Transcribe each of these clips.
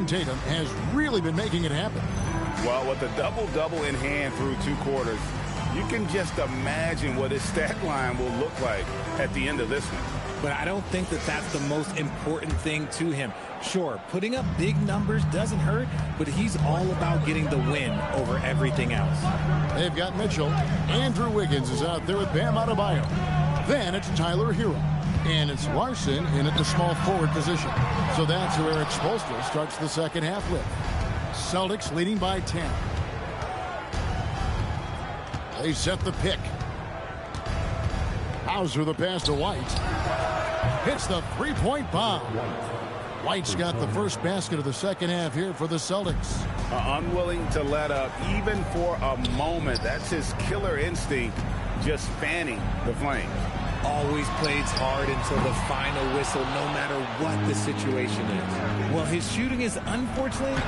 Tatum has really been making it happen. Well, with a double-double in hand through 2 quarters, you can just imagine what his stat line will look like at the end of this one. But I don't think that that's the most important thing to him. Sure, putting up big numbers doesn't hurt, but he's all about getting the win over everything else. They've got Mitchell. Andrew Wiggins is out there with Bam Adebayo. Then it's Tyler Hero. And it's Larson in at the small forward position. So that's who Eric Spoelstra starts the second half with. Celtics leading by 10. They set the pick. Hauser the pass to White. Hits the three-point bomb. White's got the first basket of the second half here for the Celtics. Unwilling to let up even for a moment. That's his killer instinct, just fanning the flame. Always plays hard until the final whistle, no matter what the situation is. Well, his shooting is unfortunately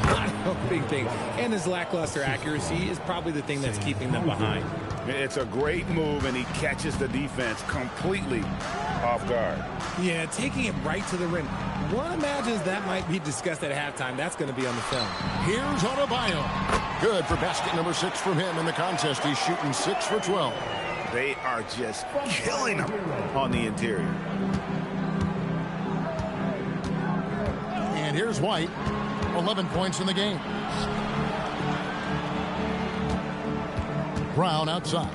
not a big thing, and his lackluster accuracy is probably the thing that's keeping them behind. It's a great move, and he catches the defense completely off guard. Yeah, taking it right to the rim. One imagines that might be discussed at halftime. That's going to be on the film. Here's Adebayo. Good for basket number 6 from him in the contest. He's shooting 6 for 12. They are just killing him on the interior. And here's White. 11 points in the game. Brown outside.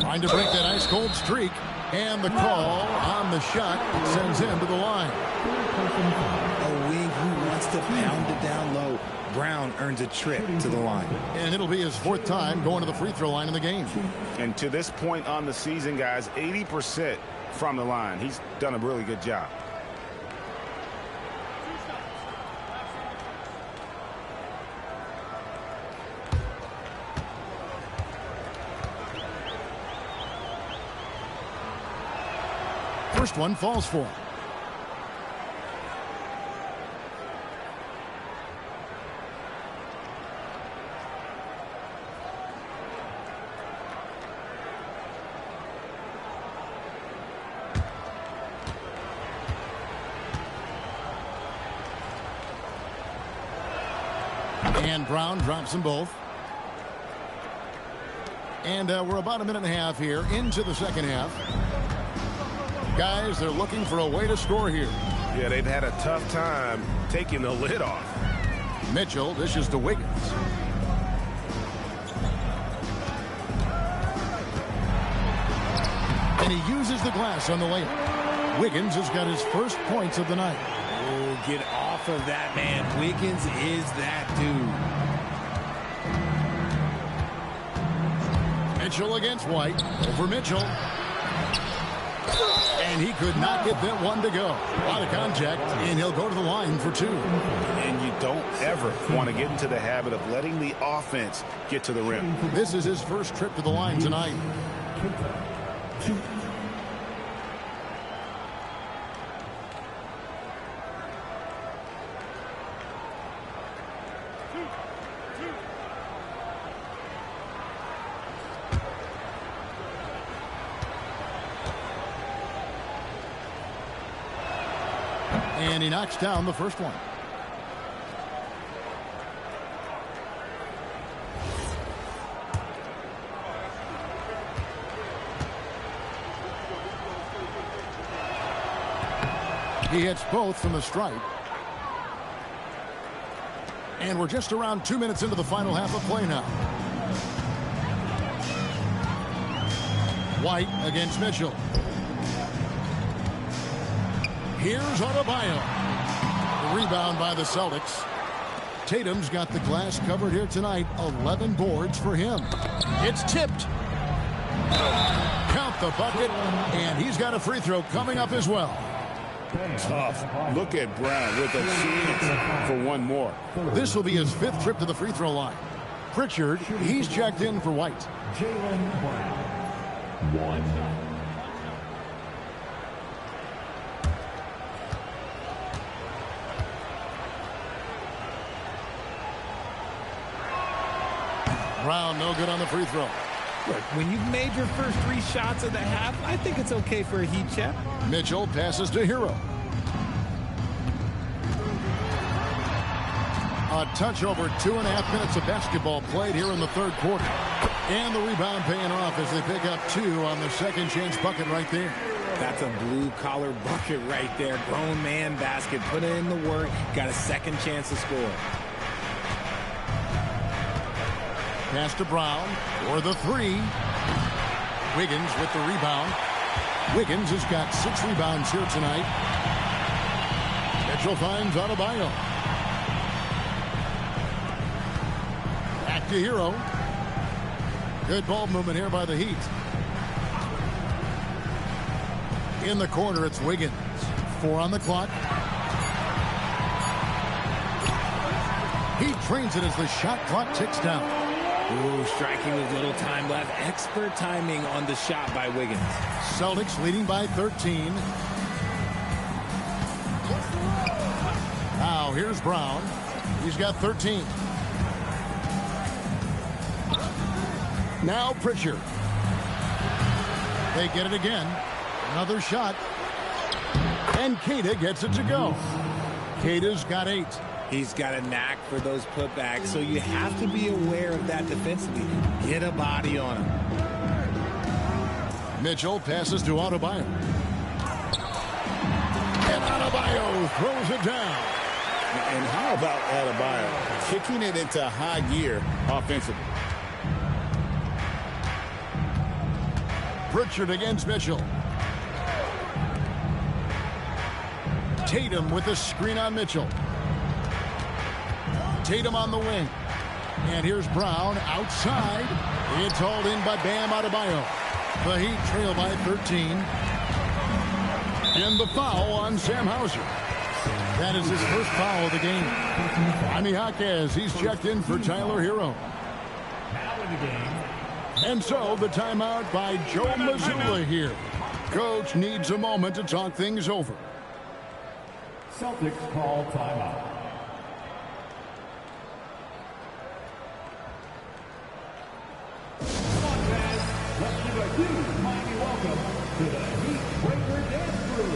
Trying to break that ice-cold streak. And the call on the shot sends him to the line. A wing who wants to pound it down low. Brown earns a trip to the line. And it'll be his 4th time going to the free throw line in the game. And to this point on the season, guys, 80% from the line. He's done a really good job. First one falls for him. And Brown drops them both. And we're about a minute and a half here into the second half. Guys, they're looking for a way to score here. Yeah, they've had a tough time taking the lid off. Mitchell dishes to Wiggins. And he uses the glass on the layup. Wiggins has got his first points of the night. Oh, get off of that, man. Wiggins is that dude. Mitchell against White. Over Mitchell. And he could not get that one to go. Out of contact, and he'll go to the line for 2. And you don't ever want to get into the habit of letting the offense get to the rim. This is his first trip to the line tonight. And he knocks down the first one. He hits both from the stripe. And we're just around 2 minutes into the final half of play now. White against Mitchell. Here's Adebayo. The rebound by the Celtics. Tatum's got the glass covered here tonight. 11 boards for him. It's tipped. Count the bucket. And he's got a free throw coming up as well. Tough. Look at Brown with a chance for one more. This will be his 5th trip to the free throw line. Pritchard, he's checked in for White. Jaylen Brown. 1. Brown, no good on the free throw. Look, when you've made your first 3 shots of the half, I think it's okay for a heat check. Mitchell passes to Hero. A touch over 2.5 minutes of basketball played here in the third quarter. And the rebound paying off as they pick up 2 on the second chance bucket right there. That's a blue-collar bucket right there. Grown man basket. Put in the work. Got a second chance to score. Pass to Brown for the 3. Wiggins with the rebound. Wiggins has got 6 rebounds here tonight. Mitchell finds Adebayo. Back to Hero. Good ball movement here by the Heat. In the corner, it's Wiggins. 4 on the clock. He trains it as the shot clock ticks down. Ooh, striking with little time left. Expert timing on the shot by Wiggins. Celtics leading by 13. Now here's Brown. He's got 13. Now Pritchard. They get it again. Another shot. And Keita gets it to go. Keita's got 8. He's got a knack for those putbacks, so you have to be aware of that defensively. Get a body on him. Mitchell passes to Adebayo. And Adebayo throws it down. And how about Adebayo kicking it into high gear offensively? Pritchard against Mitchell. Tatum with the screen on Mitchell. Tatum on the wing. And here's Brown outside. It's hauled in by Bam Adebayo. The Heat trail by 13. And the foul on Sam Hauser. That is his first foul of the game. Jaime Jaquez, he's checked in for Tyler Hero. Now in the game. And so the timeout by Joe Mazzulla here. Coach needs a moment to talk things over. Celtics call timeout. Come on, fans. Let's give a huge mighty welcome to the Heat Breaker Dance Crew.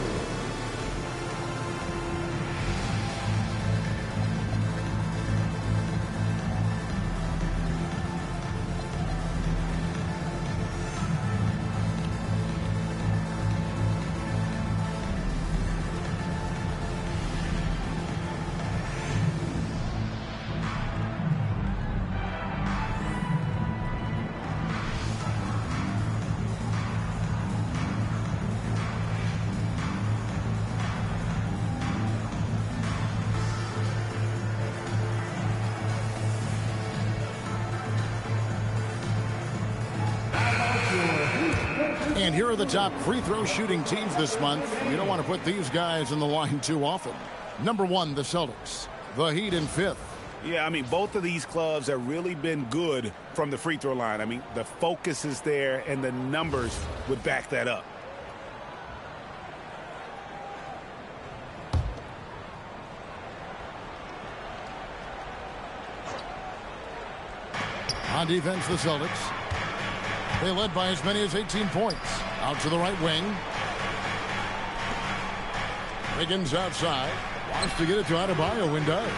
And here are the top free throw shooting teams this month. You don't want to put these guys in the line too often. Number 1, the Celtics. The Heat in 5th. Yeah, I mean, both of these clubs have really been good from the free throw line. I mean, the focus is there, and the numbers would back that up. On defense, the Celtics. They led by as many as 18 points. Out to the right wing. Wiggins outside. Wants to get it to Adebayo and does.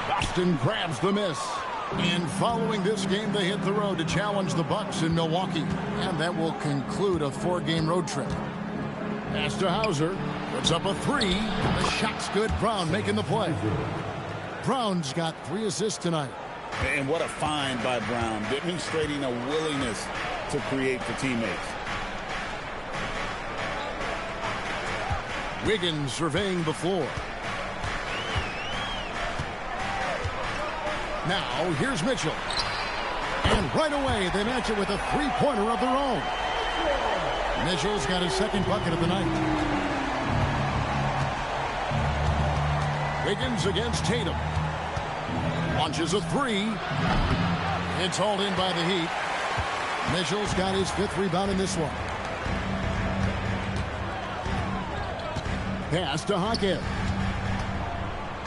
Boston grabs the miss. And following this game, they hit the road to challenge the Bucks in Milwaukee. And that will conclude a 4-game road trip. Pass to Hauser. Puts up a 3. The shot's good. Brown making the play. Brown's got 3 assists tonight. And what a find by Brown, demonstrating a willingness to create for teammates. Wiggins surveying the floor. Now, here's Mitchell. And right away, they match it with a 3-pointer of their own. Mitchell's got his 2nd bucket of the night. Wiggins against Tatum. Launches a 3. It's hauled in by the Heat. Mitchell's got his 5th rebound in this one. Pass to Jaquez.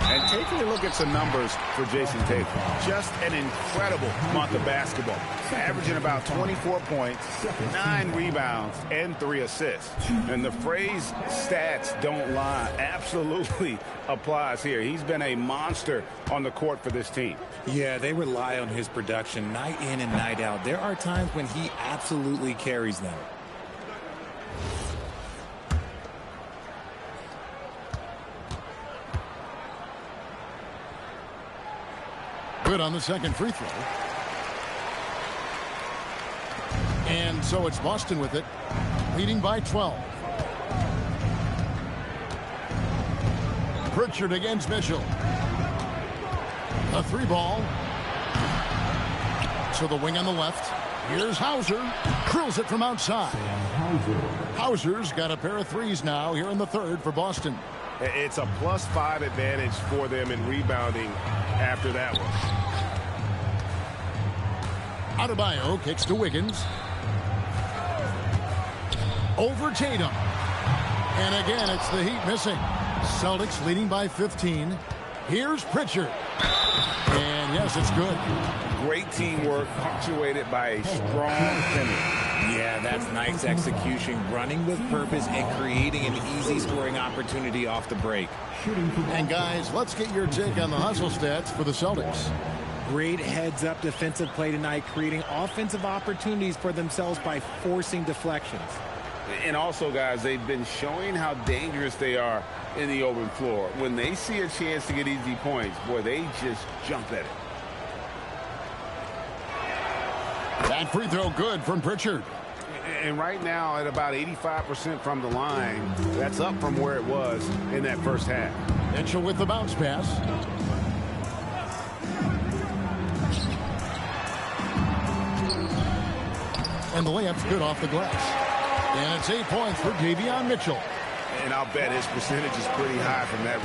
And taking a look at some numbers for Jason Tatum. Just an incredible month of basketball. Averaging about 24 points, 9 rebounds, and 3 assists. And the phrase stats don't lie absolutely applies here. He's been a monster on the court for this team. Yeah, they rely on his production night in and night out. There are times when he absolutely carries them. Good on the second free throw. And so it's Boston with it, leading by 12. Pritchard against Mitchell. A 3-ball. To the wing on the left. Here's Hauser. Drills it from outside. Hauser's got a pair of threes now here in the third for Boston. It's a +5 advantage for them in rebounding after that one. Adebayo kicks to Wiggins. Over Tatum. And again, it's the Heat missing. Celtics leading by 15. Here's Pritchard. And yes, it's good. Great teamwork punctuated by a strong finish. Yeah, that's nice execution, running with purpose and creating an easy scoring opportunity off the break. And guys, let's get your take on the hustle stats for the Celtics. Great heads-up defensive play tonight, creating offensive opportunities for themselves by forcing deflections. And also, guys, they've been showing how dangerous they are in the open floor. When they see a chance to get easy points, boy, they just jump at it. That free throw good from Pritchard. And right now, at about 85% from the line, that's up from where it was in that first half. Mitchell with the bounce pass. And the layup's good off the glass. And it's 8 points for Davion Mitchell. And I'll bet his percentage is pretty high from that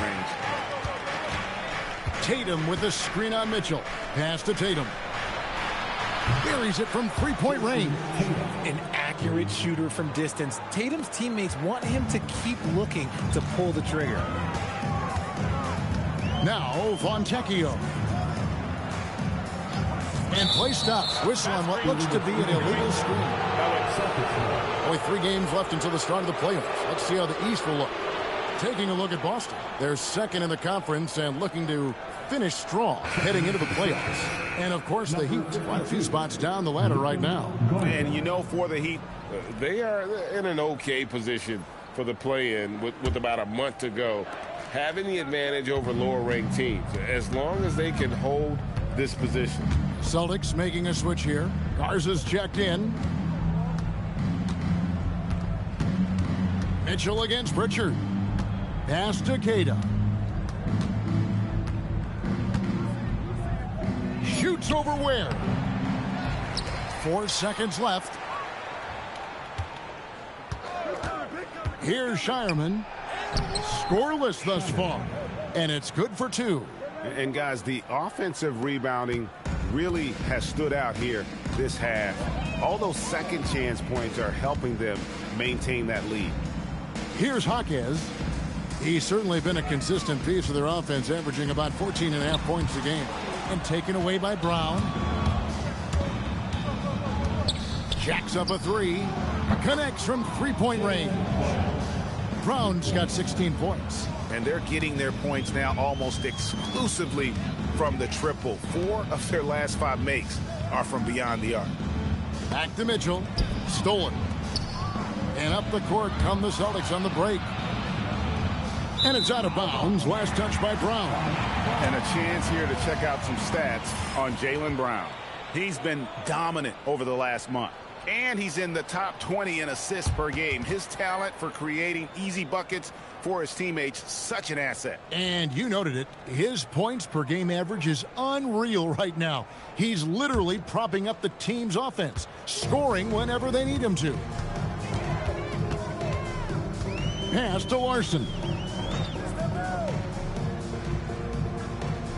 range. Tatum with the screen on Mitchell. Pass to Tatum. Buries it from three-point range. An accurate shooter from distance. Tatum's teammates want him to keep looking to pull the trigger. Now, Fontecchio. And play stops. Whistle on what looks to be an illegal screen. Only 3 games left until the start of the playoffs. Let's see how the East will look. Taking a look at Boston. They're second in the conference and looking to finish strong heading into the playoffs. And, of course, the Heat, quite a few spots down the ladder right now. And, you know, for the Heat, they are in an okay position for the play-in with about a month to go, having the advantage over lower-ranked teams, as long as they can hold this position. Celtics making a switch here. Garza's checked in. Mitchell against Pritchard. Pass to Queta. Shoots over Ware. 4 seconds left. Here's Shireman. Scoreless thus far. And it's good for 2. And, guys, the offensive rebounding really has stood out here this half. All those second chance points are helping them maintain that lead. Here's Jaquez. He's certainly been a consistent piece of their offense, averaging about 14.5 points a game. And taken away by Brown. Jacks up a 3. Connects from three-point range. Brown's got 16 points. And they're getting their points now almost exclusively from the triple. 4 of their last 5 makes are from beyond the arc. Back to Mitchell. Stolen. And up the court come the Celtics on the break. And it's out of bounds. Last touch by Brown. And a chance here to check out some stats on Jaylen Brown. He's been dominant over the last month. And he's in the top 20 in assists per game. His talent for creating easy buckets for his teammates, such an asset. And you noted it. His points per game average is unreal right now. He's literally propping up the team's offense, scoring whenever they need him to. Pass to Larson.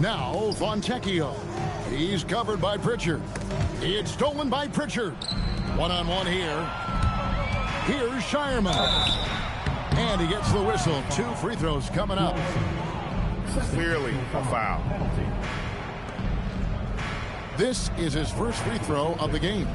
Now Fontecchio. He's covered by Pritchard. It's stolen by Pritchard. One-on-one here. Here's Shireman. And he gets the whistle. 2 free throws coming up. Clearly a foul. This is his first free throw of the game.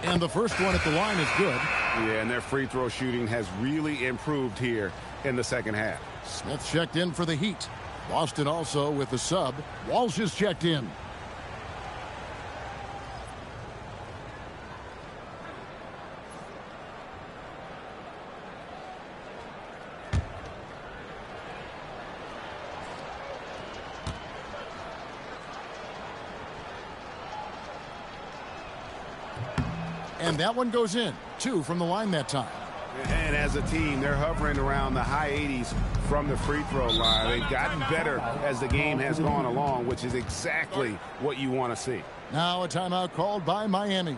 And the first one at the line is good. Yeah, and their free throw shooting has really improved here in the second half. Smith checked in for the Heat. Boston also with the sub. Walsh is checked in. And that one goes in. 2 from the line that time. And as a team, they're hovering around the high 80s from the free throw line. They've gotten better as the game has gone along, which is exactly what you want to see. Now a timeout called by Miami.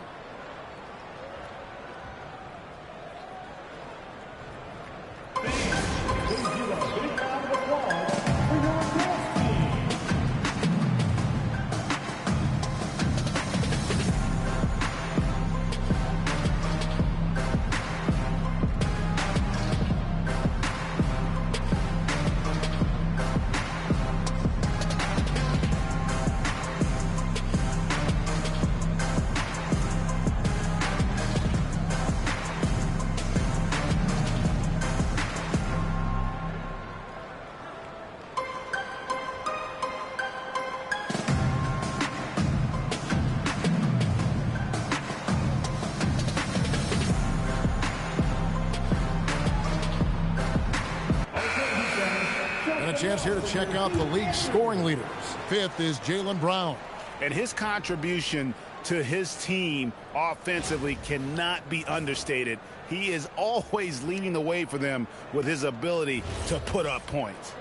Chance here to check out the league's scoring leaders. 5th is Jaylen Brown. And his contribution to his team offensively cannot be understated. He is always leading the way for them with his ability to put up points.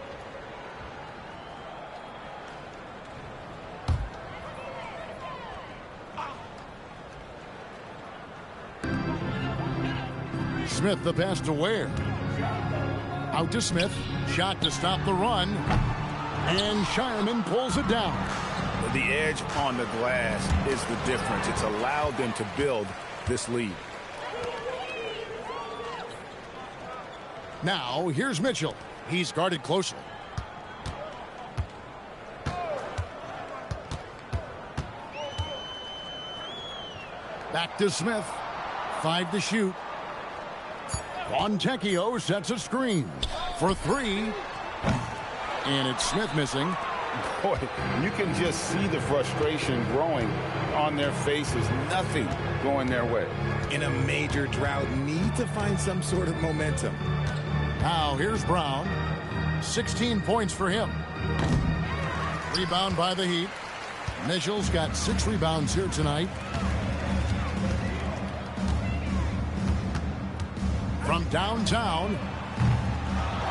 Smith the pass to Ware. Out to Smith. Shot to stop the run. And Shireman pulls it down. The edge on the glass is the difference. It's allowed them to build this lead. Now here's Mitchell. He's guarded closely. Back to Smith. 5 to shoot. Fontecchio sets a screen for 3. And it's Smith missing. Boy, you can just see the frustration growing on their faces. Nothing going their way. In a major drought, need to find some sort of momentum. Now here's Brown. 16 points for him. Rebound by the Heat. Mitchell's got 6 rebounds here tonight. From downtown.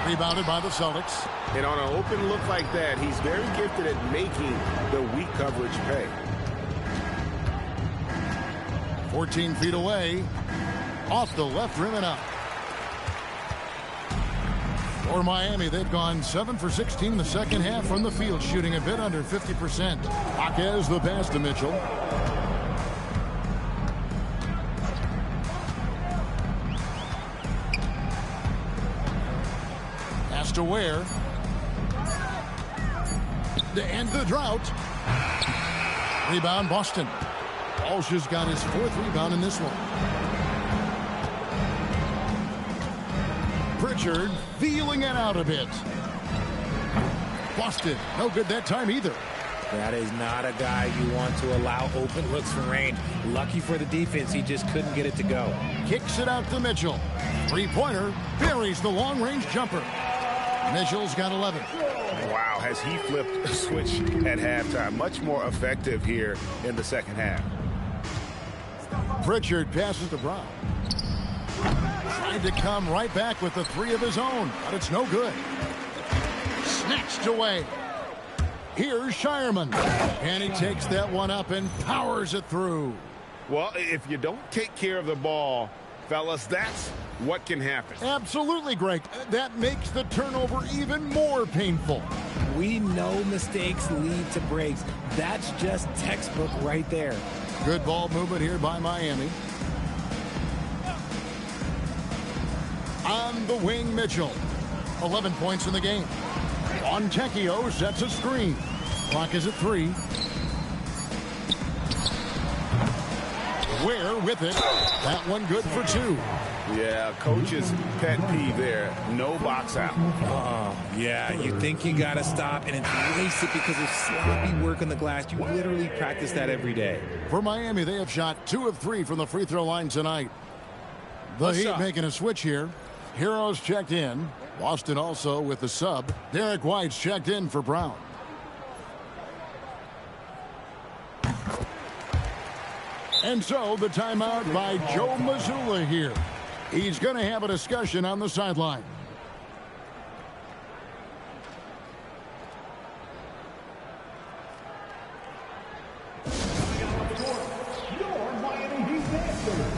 Rebounded by the Celtics. And on an open look like that, he's very gifted at making the weak coverage pay. 14 feet away. Off the left rim and out. For Miami, they've gone 7 for 16 in the second half from the field, shooting a bit under 50%. Jaquez the pass to Mitchell. Pass to Ware. To end the drought. Rebound Boston. Walsh has got his 4th rebound in this one. Pritchard feeling it out a bit. Boston, no good that time either. That is not a guy you want to allow open looks from range. Lucky for the defense, he just couldn't get it to go. Kicks it out to Mitchell. 3-pointer, buries the long-range jumper. Mitchell's got 11. Wow, has he flipped a switch at halftime. Much more effective here in the second half. Pritchard passes to Brown. Tried to come right back with the 3 of his own, but it's no good. snatched away. Here's Shireman. And he takes that one up and powers it through. Well, if you don't take care of the ball, fellas, that's what can happen. Absolutely, Greg. That makes the turnover even more painful. We know mistakes lead to breaks. That's just textbook right there. Good ball movement here by Miami. On the wing, Mitchell. 11 points in the game. Fontecchio sets a screen. Clock is at 3. Ware with it. That one good for 2. Yeah, coach's pet peeve there. No box out. Oh, yeah, you think you got to stop, and it's wasted because of sloppy work on the glass. You literally practice that every day. For Miami, they have shot 2 of 3 from the free throw line tonight. The Heat making a switch here. Heroes checked in. Boston also with the sub. Derek White's checked in for Brown. And so the timeout by Joe Mazzulla here. He's going to have a discussion on the sideline. Your Miami Heat answer.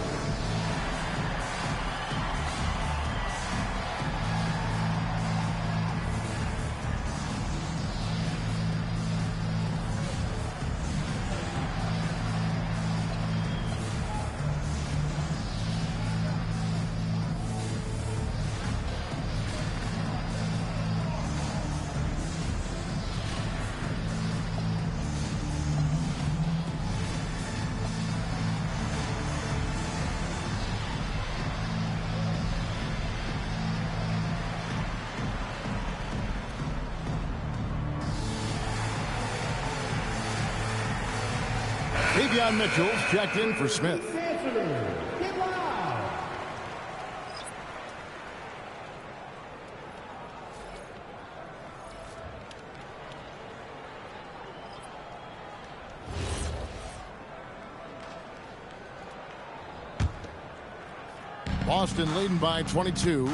Davion Mitchell's checked in for Smith. Get loud. Boston leading by 22.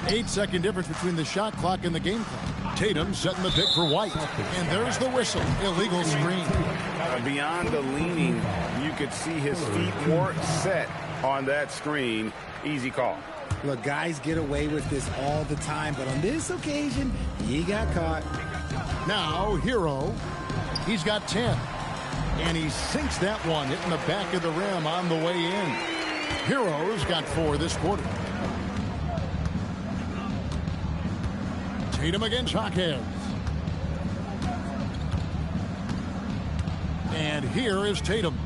8-second difference between the shot clock and the game clock. Tatum setting the pick for White. And there's the whistle. Illegal screen. Beyond the leaning, you could see his feet weren't set on that screen. Easy call. Look, guys get away with this all the time, but on this occasion, he got caught. Now, Hero. He's got 10. And he sinks that one, hitting the back of the rim on the way in. Hero's got 4 this quarter. Tatum against Hawkins. And here is Tatum.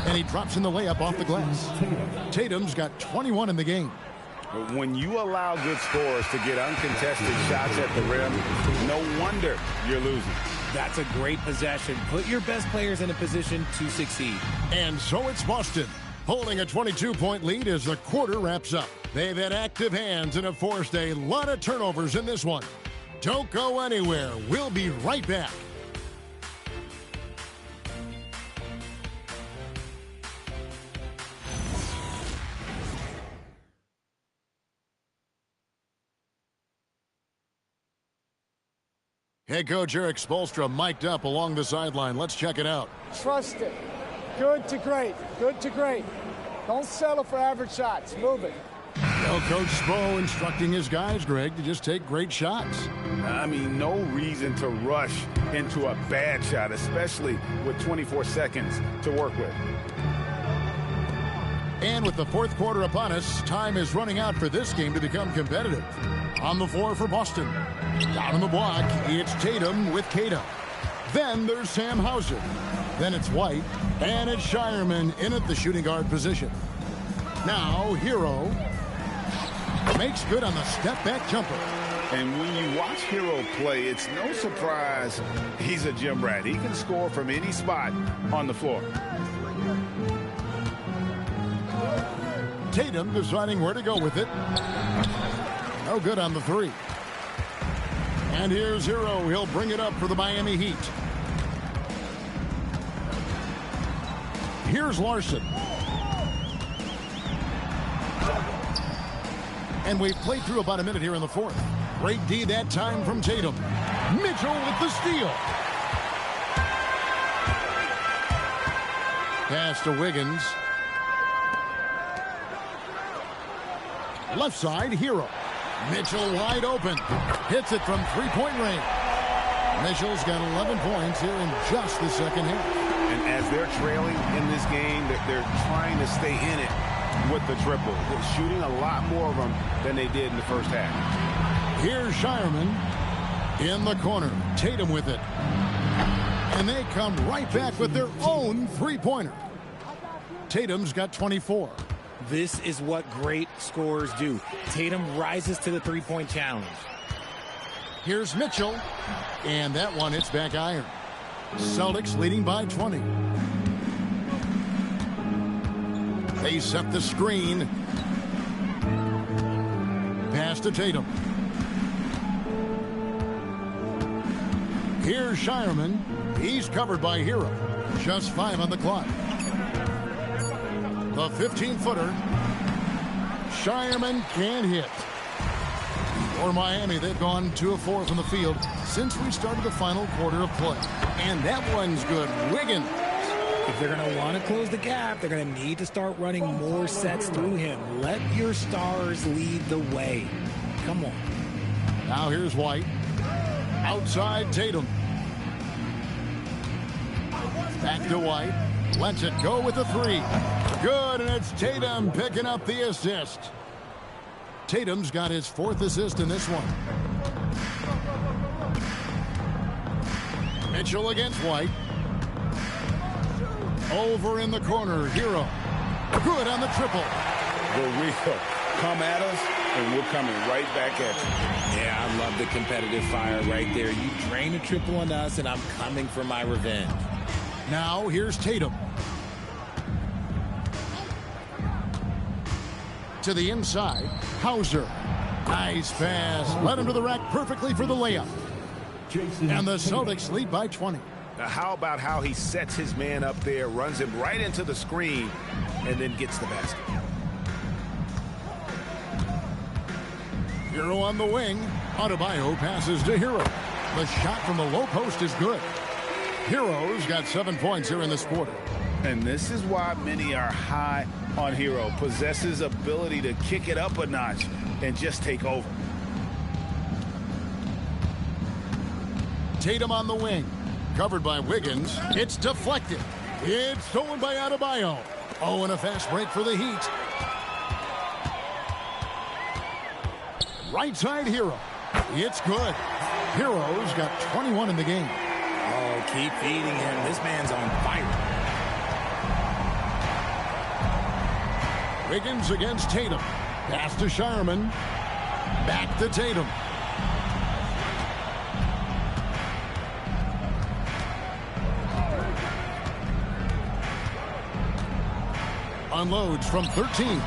And he drops in the layup off the glass. Tatum's got 21 in the game. When you allow good scorers to get uncontested shots at the rim, no wonder you're losing. That's a great possession. Put your best players in a position to succeed. And so it's Boston, holding a 22-point lead as the quarter wraps up. They've had active hands and have forced a lot of turnovers in this one. Don't go anywhere. We'll be right back. Head coach Eric Spoelstra mic'd up along the sideline. Let's check it out. Trust it. Good to great. Good to great. Don't settle for average shots. Move it. Well, Coach Spo instructing his guys, Greg, to just take great shots. I mean, no reason to rush into a bad shot, especially with 24 seconds to work with. And with the fourth quarter upon us, time is running out for this game to become competitive. On the floor for Boston. Down on the block, it's Tatum with Cato. Then there's Sam Hauser. Then it's White. And it's Shireman in at the shooting guard position. Now, Hero makes good on the step-back jumper. And when you watch Hero play, it's no surprise he's a gym rat. He can score from any spot on the floor. Tatum deciding where to go with it. No good on the 3. And here's Hero. He'll bring it up for the Miami Heat. Here's Larson. And we've played through about a minute here in the fourth. Great D that time from Tatum. Mitchell with the steal. Pass to Wiggins. Left side, Hero. Mitchell wide open. Hits it from three-point range. Mitchell's got 11 points here in just the second half. And as they're trailing in this game, they're trying to stay in it with the triple. They're shooting a lot more of them than they did in the first half. Here's Shireman in the corner. Tatum with it. And they come right back with their own three-pointer. Tatum's got 24. This is what great scorers do. Tatum rises to the three-point challenge. Here's Mitchell. And that one hits back iron. Celtics leading by 20. They set the screen. Pass to Tatum. Here's Shireman. He's covered by Hero. Just 5 on the clock. The 15-footer. Shireman can't hit. For Miami, they've gone 2 of 4 from the field since we started the final quarter of play. And that one's good. Wiggins. If they're going to want to close the gap, they're going to need to start running more sets through him. Let your stars lead the way. Come on. Now here's White. Outside Tatum. Back to White. Lets it go with the 3. Good, and it's Tatum picking up the assist. Tatum's got his 4th assist in this one. Mitchell against White. Over in the corner, Hero. Good on the triple. Real. Come at us, and we're coming right back at you. Yeah, I love the competitive fire right there. You drain a triple on us, and I'm coming for my revenge. Now here's Tatum. To the inside, Hauser. Nice pass. Led him to the rack perfectly for the layup. And the Celtics lead by 20. Now, how about how he sets his man up there, runs him right into the screen, and then gets the basket. Hero on the wing. Adebayo passes to Hero. The shot from the low post is good. Hero's got 7 points here in this quarter. And this is why many are high on Hero. Possesses ability to kick it up a notch and just take over. Tatum on the wing. Covered by Wiggins. It's deflected. It's stolen by Adebayo. Oh, and a fast break for the Heat. Right side Hero. It's good. Hero's got 21 in the game. Oh, keep feeding him. This man's on fire. Wiggins against Tatum. Pass to Shireman. Back to Tatum. Unloads from 13.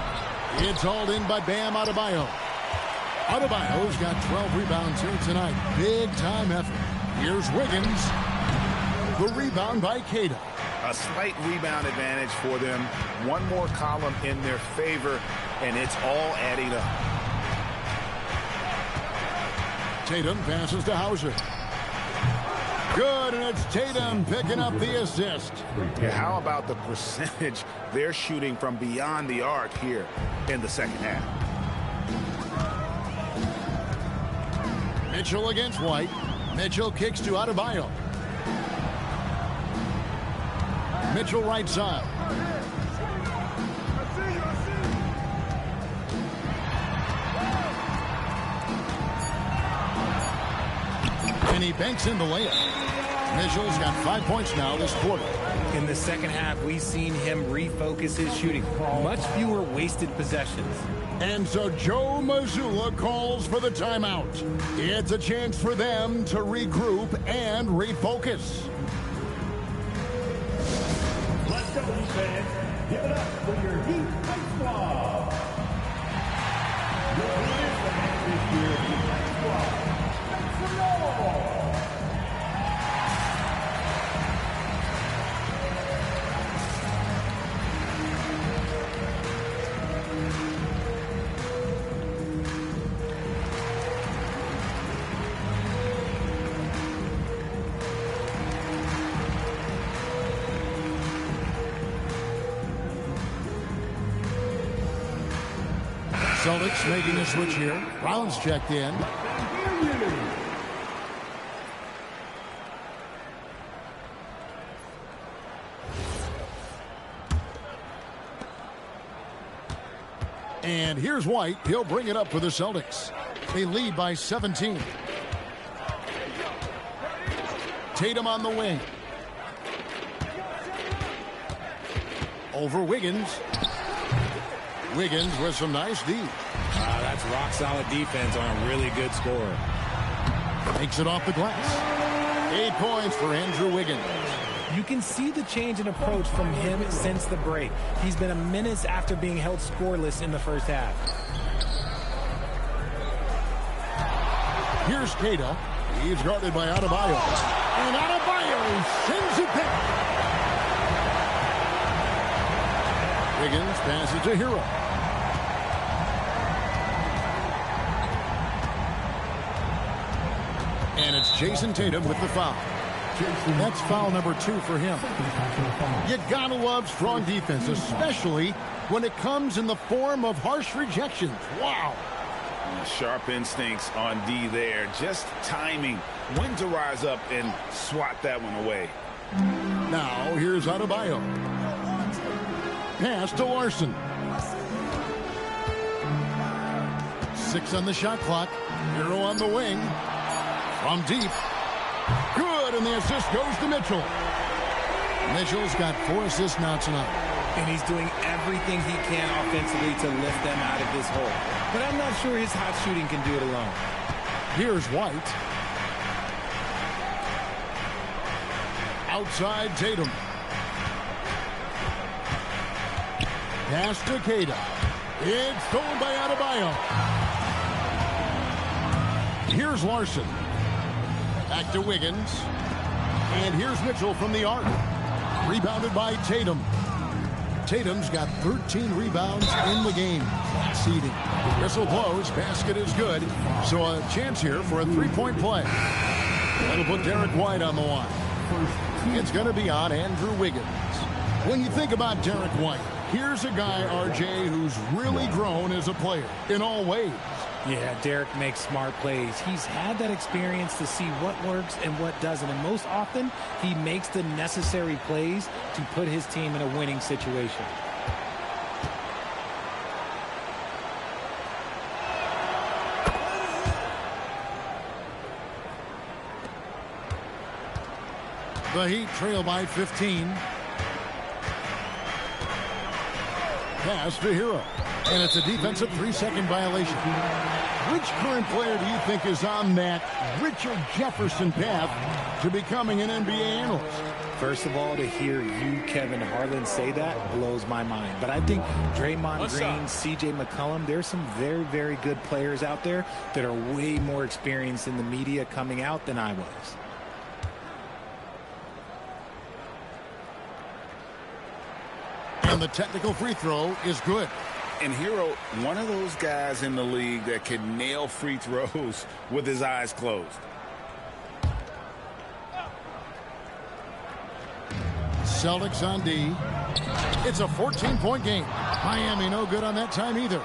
It's hauled in by Bam Adebayo. Adebayo's got 12 rebounds here tonight. Big time effort. Here's Wiggins. The rebound by Cada. A slight rebound advantage for them. One more column in their favor, and it's all adding up. Tatum passes to Hauser. Good, and it's Tatum picking up the assist. Yeah, how about the percentage they're shooting from beyond the arc here in the second half? Mitchell against White. Mitchell kicks to Adebayo. Mitchell right side. And he banks in the layup. Mitchell's got 5 points now this quarter. In the second half, we've seen him refocus his shooting. Much fewer wasted possessions. And so Joe Mazzulla calls for the timeout. It's a chance for them to regroup and refocus. Let's go, fans. Give it up for your Heat Fight Squad. Your winners and this year's Heat Fight Squad. Make some noise. Celtics making a switch here. Rollins checked in. And here's White. He'll bring it up for the Celtics. They lead by 17. Tatum on the wing. Over Wiggins. Wiggins with some nice D. That's rock solid defense on a really good scorer. Takes it off the glass. 8 points for Andrew Wiggins. You can see the change in approach from him since the break. He's been a menace after being held scoreless in the first half. Here's Keita. He's guarded by Adebayo. And Adebayo sends it back. Wiggins passes to Hero. And it's Jason Tatum with the foul. That's foul number 2 for him. You gotta love strong defense, especially when it comes in the form of harsh rejections. Wow. Sharp instincts on D there. Just timing when to rise up and swat that one away. Now here's Adebayo. Pass to Larson. 6 on the shot clock. Hero on the wing. From deep. Good, and the assist goes to Mitchell. Mitchell's got 4 assists now tonight. And he's doing everything he can offensively to lift them out of this hole. But I'm not sure his hot shooting can do it alone. Here's White. Outside Tatum. Pass to Keita. It's stolen by Adebayo. Here's Larson. Back to Wiggins. And here's Mitchell from the arc. Rebounded by Tatum. Tatum's got 13 rebounds in the game. Seeding. Whistle blows. Basket is good. So a chance here for a 3-point play. That'll put Derek White on the line. It's going to be on Andrew Wiggins. When you think about Derek White, here's a guy, RJ, who's really grown as a player in all ways. Yeah, Derek makes smart plays. He's had that experience to see what works and what doesn't. And most often, he makes the necessary plays to put his team in a winning situation. The Heat trail by 15. Pass to Hero. And it's a defensive 3-second violation. Which current player do you think is on that Richard Jefferson path to becoming an NBA analyst? First of all, to hear you, Kevin Harlan, say that blows my mind. But I think Draymond Green, C.J. McCollum, there's some very, very good players out there that are way more experienced in the media coming out than I was. And the technical free throw is good. And Hero, one of those guys in the league that can nail free throws with his eyes closed. Celtics on D. It's a 14-point game. Miami no good on that time either.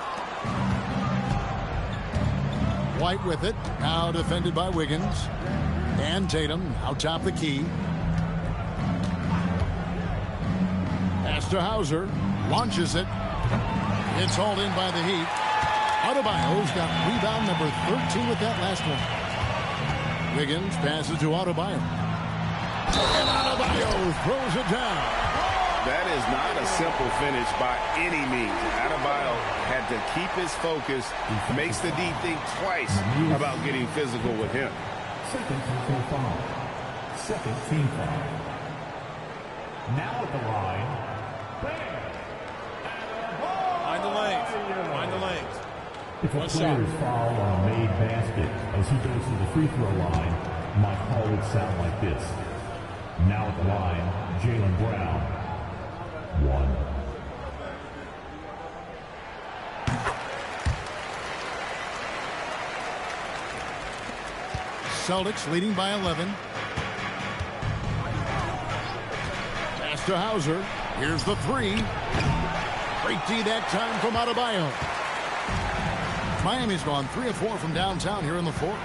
White with it. Now defended by Wiggins. And Tatum out top the key. Pass to Hauser. Launches it. It's hauled in by the Heat. Adebayo's got rebound number 13 with that last one. Wiggins passes to Adebayo. And Adebayo throws it down. That is not a simple finish by any means. Adebayo had to keep his focus. Makes the D think twice about getting physical with him. Second team foul. Second team foul. Now at the line, Find the lanes. Find the lanes. if a player is fouled on a made basket as he goes to the free throw line, my call would sound like this. Now at the line, Jaylen Brown. 1. Celtics leading by 11. Pass to Hauser. Here's the 3. Great D that time from Adebayo. Miami's gone 3 of 4 from downtown here in the fourth.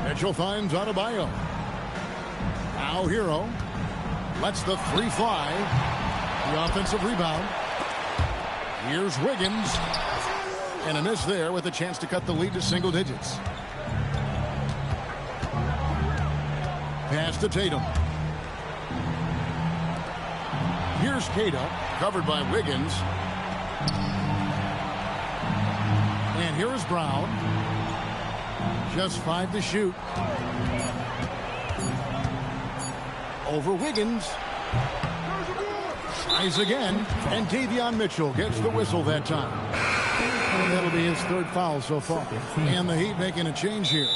Mitchell finds Adebayo. Now Hero lets the three fly. The offensive rebound. Here's Wiggins. And a miss there with a chance to cut the lead to single digits. Pass to Tatum. Here's Cato, covered by Wiggins. And here is Brown. Just 5 to shoot. Over Wiggins. Tries again. And Davion Mitchell gets the whistle that time. And that'll be his third foul so far. And the Heat making a change here.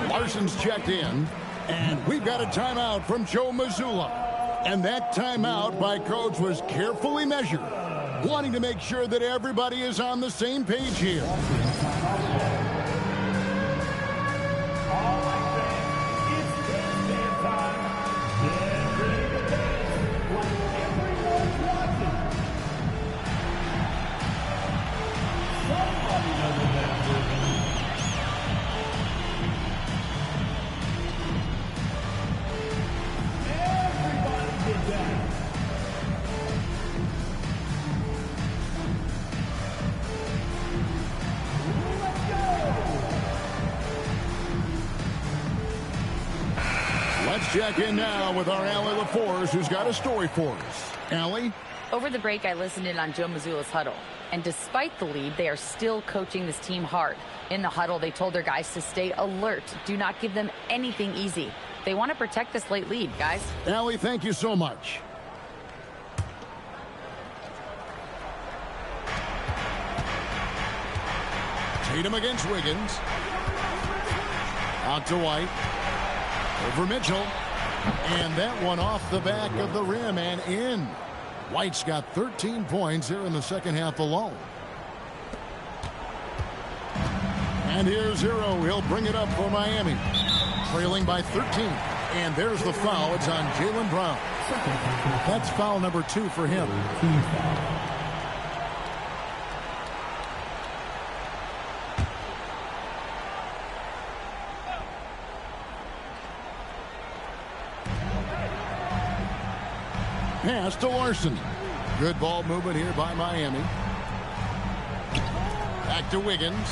Larson's checked in. And we've got a timeout from Joe Mazzulla. And that timeout by Coach was carefully measured, wanting to make sure that everybody is on the same page here. Let's check in now with our Allie LaForce, who's got a story for us. Allie? Over the break, I listened in on Joe Mazzulla's huddle. And despite the lead, they are still coaching this team hard. In the huddle, they told their guys to stay alert. Do not give them anything easy. They want to protect this late lead, guys. Allie, thank you so much. Tatum against Wiggins. Out to White. Over Mitchell. And that one off the back of the rim and in. White's got 13 points here in the second half alone. And here's Hero. He'll bring it up for Miami. Trailing by 13. And there's the foul. It's on Jaylen Brown. That's foul number 2 for him. Pass to Larson. Good ball movement here by Miami. Back to Wiggins.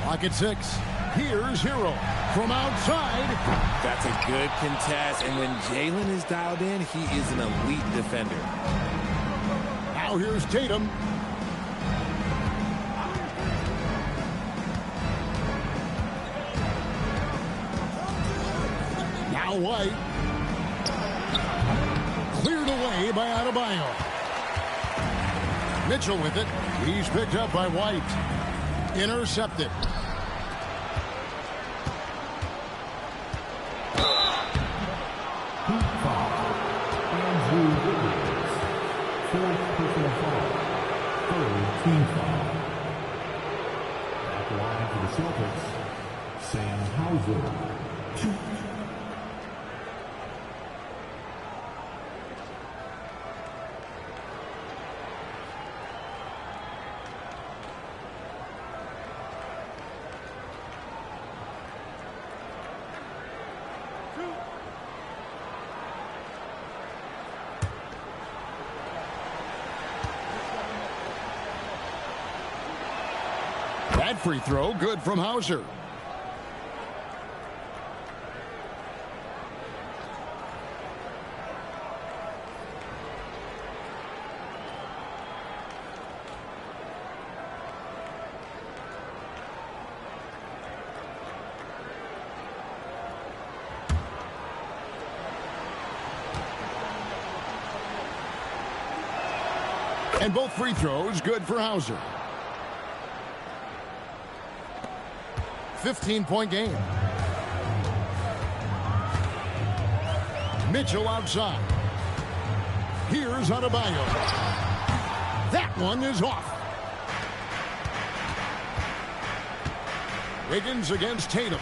Clock at 6. Here's Hero from outside. That's a good contest. And when Jaylen is dialed in, he is an elite defender. Now here's Tatum. Now White. Cleared away by Adebayo. Mitchell with it. He's picked up by White. Intercepted. Team foul. At the line for the Celtics, Sam Hauser. That free throw, good from Hauser. And both free throws good for Hauser. 15-point game. Mitchell outside. Here's Adebayo. That one is off. Wiggins against Tatum.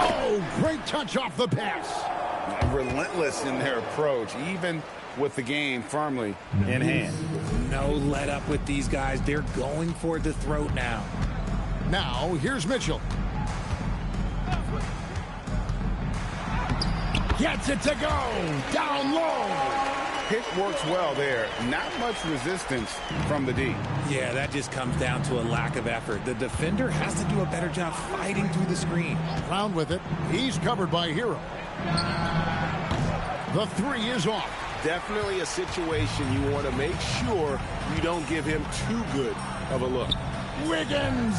Oh, great touch off the pass. Relentless in their approach, even with the game firmly in hand. No let up with these guys. They're going for the throat now. Now, here's Mitchell. Gets it to go. Down low. Pick works well there. Not much resistance from the D. Yeah, that just comes down to a lack of effort. The defender has to do a better job fighting through the screen. Round with it. He's covered by Hero. The three is off. Definitely a situation you want to make sure you don't give him too good of a look. Wiggins.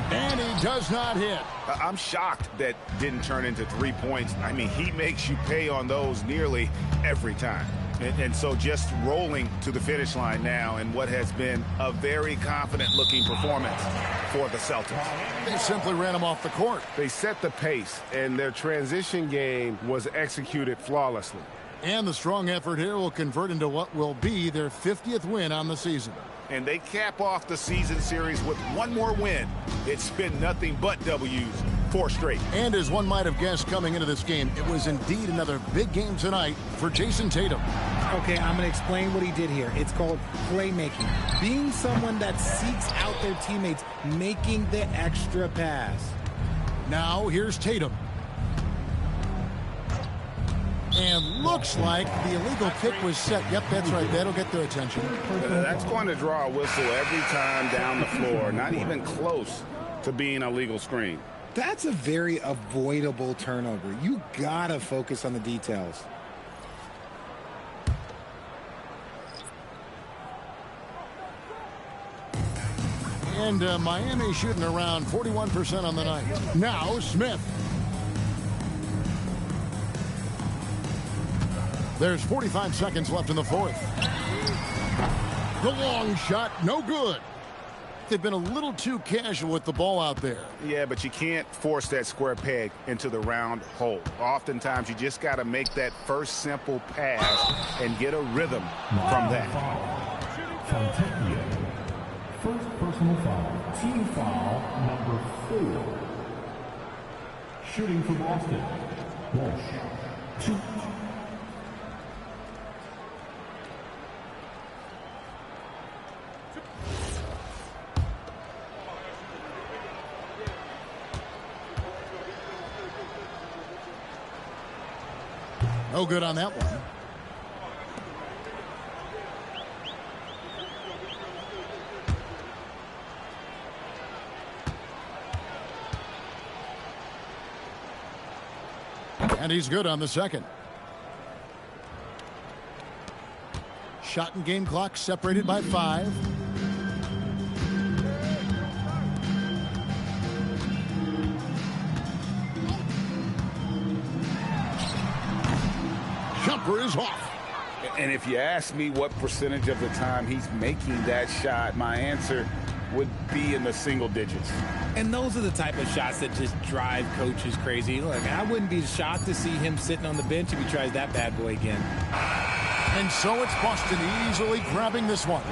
And he does not hit. I'm shocked that didn't turn into 3 points. I mean, he makes you pay on those nearly every time. And so just rolling to the finish line now in what has been a very confident-looking performance for the Celtics. They simply ran him off the court. They set the pace, and their transition game was executed flawlessly. And the strong effort here will convert into what will be their 50th win on the season. And they cap off the season series with one more win. It's been nothing but W's, 4 straight. And as one might have guessed coming into this game, it was indeed another big game tonight for Jason Tatum. Okay, I'm going to explain what he did here. It's called playmaking. Being someone that seeks out their teammates, making the extra pass. Now here's Tatum. And looks like the illegal kick was set. Yep, that's right. That'll get their attention. That's going to draw a whistle every time down the floor. Not even close to being a legal screen. That's a very avoidable turnover. You got to focus on the details. And Miami shooting around 41% on the night. Now Smith. There's 45 seconds left in the fourth. The long shot, no good. They've been a little too casual with the ball out there. Yeah, but you can't force that square peg into the round hole. Oftentimes, you just got to make that first simple pass and get a rhythm from that. Fontecchio. First personal foul. Team foul number 4. Shooting for Boston. Walsh. 2. No good on that one. And he's good on the second. Shot and game clock separated by 5. Jumper is off. And if you ask me what percentage of the time he's making that shot, my answer would be in the single digits. And those are the type of shots that just drive coaches crazy. Look, I wouldn't be shocked to see him sitting on the bench if he tries that bad boy again. And so it's Boston easily grabbing this one.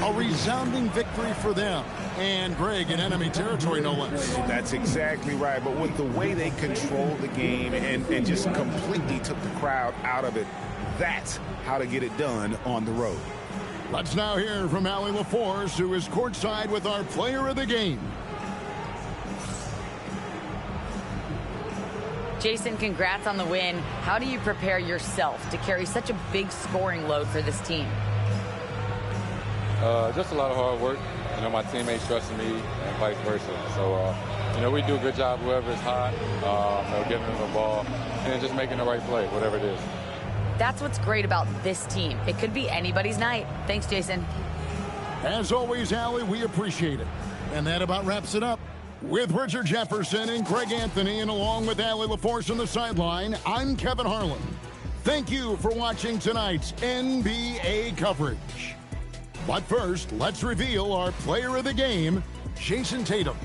A resounding victory for them. And Greg in enemy territory, no less. That's exactly right. But with the way they controlled the game and just completely took the crowd out of it, that's how to get it done on the road. Let's now hear from Allie LaForce, who is courtside with our player of the game. Jason, congrats on the win. How do you prepare yourself to carry such a big scoring load for this team? Just a lot of hard work. You know, my teammates trusting me and vice versa. So, you know, we do a good job whoever is hot, getting them the ball, and just making the right play, whatever it is. That's what's great about this team. It could be anybody's night. Thanks, Jason. As always, Allie, we appreciate it. And that about wraps it up. With Richard Jefferson and Greg Anthony, and along with Allie LaForce on the sideline, I'm Kevin Harlan. Thank you for watching tonight's NBA coverage. But first, let's reveal our player of the game, Jason Tatum.